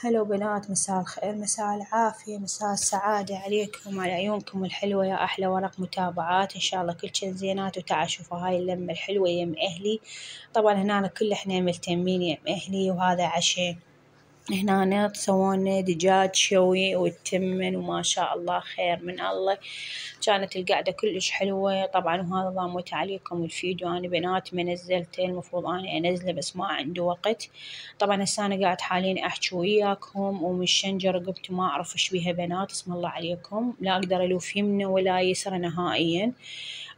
هلا بنات، مساء الخير، مساء العافية، مساء السعادة عليكم وعلى عيونكم الحلوة يا أحلى ورق متابعات. إن شاء الله كل شي زينات. وتعال شوفوا هاي اللمة الحلوة يم أهلي. طبعا هنا كل إحنا ملتمين يم أهلي، وهذا عشاء. هنا سوونا دجاج شوي والتمن، وما شاء الله خير من الله. كانت القعدة كلش حلوة طبعا. وهذا ضامت عليكم الفيديو، أنا بنات ما نزلته، المفروض أنا أنزله بس ما عندي وقت. طبعا هسه أنا قاعد حاليا أحكي وياكم ومن شنجر رقبتي ما أعرف إيش بيها بنات، اسم الله عليكم، لا أقدر ألوف يمنى ولا يسرى نهائيا.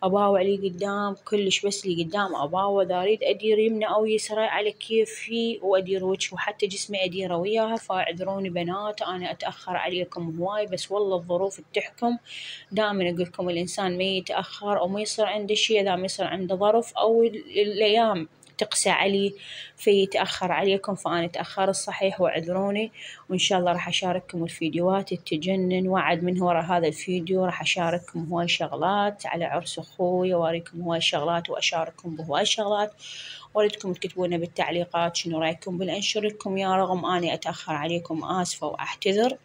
أباوع لي قدام كلش، بس لي قدام أباوع، إذا أريد أدير يمنى أو يسرى على كيفي، وأدير وجهي وحتى جسمي أديره وياها. فاعذروني بنات أنا أتأخر عليكم هواي، بس والله الظروف تحكم. دائما أقول لكم الإنسان ما يتأخر أو ما يصير عنده شي إذا ما يصير عنده ظرف أو الأيام تقسى علي فيتأخر عليكم. فأنا تأخرت صحيح واعذروني. وإن شاء الله راح أشارككم الفيديوهات التجنن، وعد من وراء هذا الفيديو راح أشارككم هواي شغلات على عرس أخوي، وأوريكم هواي شغلات وأشارككم بهواي شغلات. وأريدكم تكتبونا بالتعليقات شنو رأيكم بالأنشركم. يا رغم أني أتأخر عليكم آسفة وأعتذر.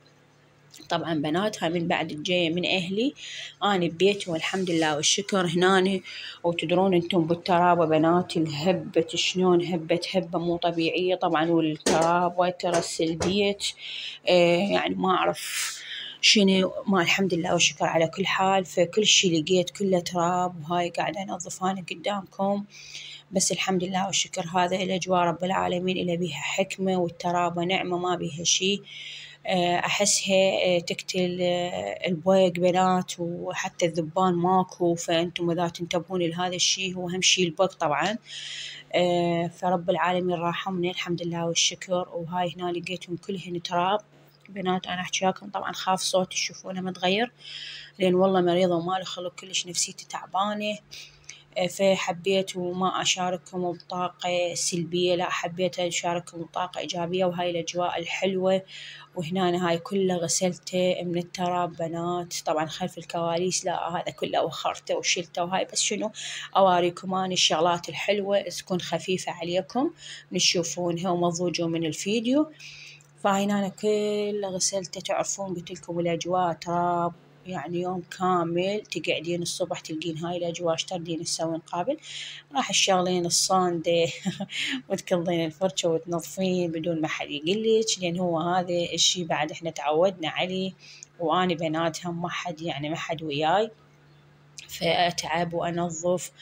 طبعا بنات هاي من بعد الجاية من أهلي، أنا ببيتي والحمد لله والشكر هناني. وتدرون انتم بالترابة بنات الهبة شلون هبة مو طبيعية طبعا. والترابة ترس البيت يعني ما أعرف شنو، ما الحمد لله والشكر على كل حال. فكل شي لقيت كله تراب، وهاي قاعدة أنظف أنا قدامكم. بس الحمد لله والشكر، هذا الأجواء رب العالمين إلى بيها حكمة، والترابة نعمة ما بيها شي. أحسها تقتل البويق بنات، وحتى الذبان ماكو. فأنتم إذا تنتبهون لهذا الشي، هو أهم شي البويق طبعا. فرب العالمين راحمني الحمد لله والشكر. وهاي هنا لقيتهم كلهن تراب بنات. أنا أحكي وياكم طبعا خاف صوتي تشوفونه متغير، لأن والله مريضة ومالي خلق، كلش نفسيتي تعبانة. فحبيت وما أشارككم بطاقة سلبية، لا حبيت أشارككم بطاقة إيجابية وهاي الأجواء الحلوة. وهنا هاي كله غسلته من التراب بنات. طبعا خلف الكواليس لا، هذا كله وخرته وشلته وهاي، بس شنو أواريكم أنا الشغلات الحلوة تكون خفيفة عليكم تشوفونها وما تضوجوا من الفيديو. فهنا أنا كله غسلته. تعرفون قلت لكم الأجواء تراب، يعني يوم كامل تقعدين الصبح تلقين هاي الأجواء. ايش تردين تسوين قابل؟ راح تشغلين الصاندة وتكضين الفرشة وتنظفين بدون ما حد يقلك، لأن هو هذا الشي بعد احنا تعودنا عليه. وأنا بناتها ما حد، يعني ما حد وياي، فأتعب وأنظف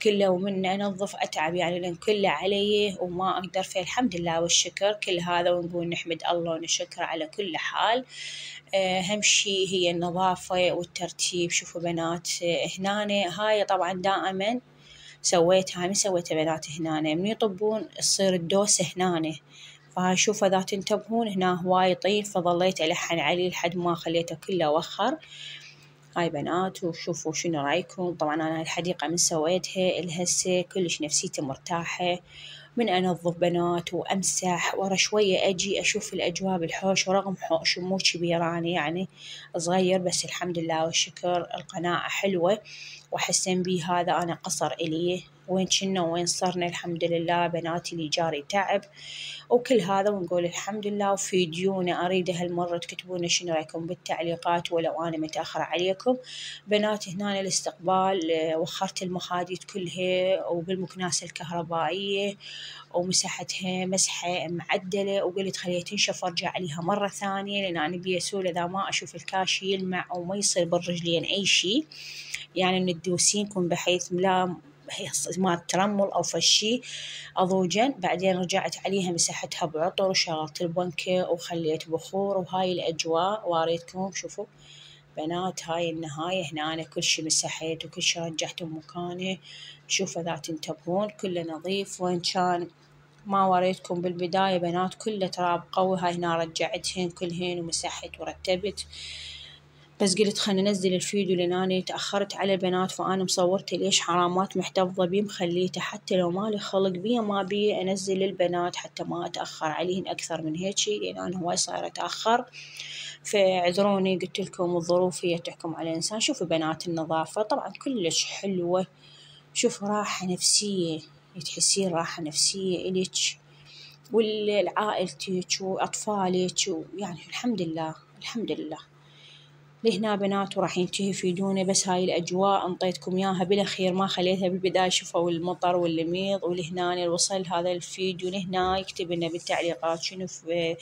كله. ومن أنظف أتعب يعني، لأن كله علي وما أقدر. فالحمد لله والشكر كل هذا، ونقول نحمد الله ونشكر على كل حال. أهم شي هي النظافة والترتيب. شوفوا بنات هنا هاي طبعا دائما سويتها، من سويتها بنات هنا من يطبون تصير الدوسة هنا. فهاي شوفوا إذا تنتبهون هنا هواي طين، فظليت ألحن عليه لحد ما خليته كله وخر. هاي بنات وشوفوا شنو رايكم. طبعا أنا الحديقة من سويتها الهسة كلش نفسيتي مرتاحة من أنظف بنات وأمسح. ورا شوية أجي أشوف الأجواء بالحوش، ورغم حوش مو كبير أنا يعني صغير، بس الحمد لله والشكر القناعة حلوة. وحسن بي هذا أنا قصر إليه، وين كنا وين صرنا الحمد لله. بناتي اللي جاري تعب وكل هذا، ونقول الحمد لله. وفيديونا أريد هالمرة تكتبون شنو رأيكم بالتعليقات، ولو أنا متأخرة عليكم. بنات هنا الاستقبال وخرت المخاديد كلها وبالمكناسة الكهربائية، ومسحتها مسحة معدلة، وقلت خليها تنشف وارجع عليها مرة ثانية، لأن أنا بيسول إذا ما أشوف الكاش يلمع أو ما يصير بالرجلين أي شي، يعني من تدوسينكم بحيث لا ما ترمل أو فشي أضوجن. بعدين رجعت عليها مسحتها بعطر وشغلت البنكة وخليت بخور. وهاي الأجواء واريتكم شوفوا بنات. هاي النهاية هنا أنا كل شي مسحت وكل شي رجعته بمكانه. شوفوا إذا تنتبهون كله نظيف. وين كان ما وريتكم بالبداية بنات كله تراب قوي. هاي هنا رجعتهن كلهن ومسحت ورتبت، بس قلت خلنا ننزل الفيديو لأن أنا تأخرت على البنات. فأنا مصورته ليش حرامات محتفظة بيه مخليته، حتى لو مالي خلق بيه ما بيه أنزل للبنات حتى ما أتأخر عليهن أكثر من هيك، لأن أنا هواي صايرة أتأخر. فاعذروني، قلت لكم الظروف هي تحكم على الإنسان. شوفوا بنات النظافة طبعا كلش حلوة. شوفوا راحة نفسية، تحسين راحة نفسية إلك. ولعائلتك وأطفالك يعني الحمد لله الحمد لله. لهنا بنات وراح ينتهي فيديونا، بس هاي الأجواء انطيتكم إياها بالأخير، ما خليتها بالبداية. شوفوا المطر واللميض. ولهنا وصل هذا الفيديو لهنا. اكتبوا لنا بالتعليقات شنو في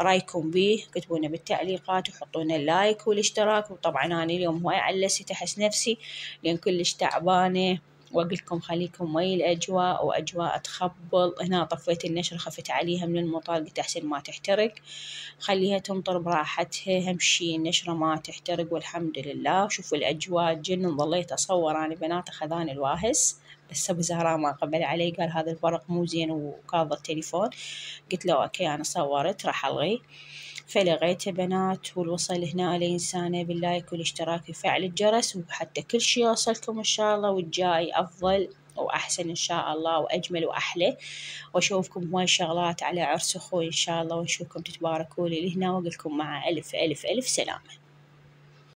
رأيكم بيه، اكتبوا لنا بالتعليقات وحطوا لنا اللايك والاشتراك. وطبعا أنا اليوم هواي علسيت أحس نفسي لأن كلش تعبانة، وأقولكم خليكم ويا الأجواء، وأجواء تخبل. هنا طفيت النشر خفت عليها من المطر، قلت أحسن ما تحترق، خليها تمطر براحتها، أهم شي النشرة ما تحترق والحمد لله. شوفوا الأجواء تجنن. ظليت أصور أنا بنات، أخذاني الواهس، بس أبو زهراء ما قبل علي، قال هذا البرق مو زين وكاظ التليفون. قلت له أوكي أنا صورت راح ألغي، فلغيته بنات. والوصل هنا لإنسانه باللايك والاشتراك وفعل الجرس، وحتى كل شي يوصلكم إن شاء الله، والجاي أفضل وأحسن إن شاء الله وأجمل وأحلى. وأشوفكم هواي شغلات على عرس أخوي إن شاء الله، ونشوفكم تتباركوا لي لهنا، وأقولكم مع ألف ألف ألف سلامة.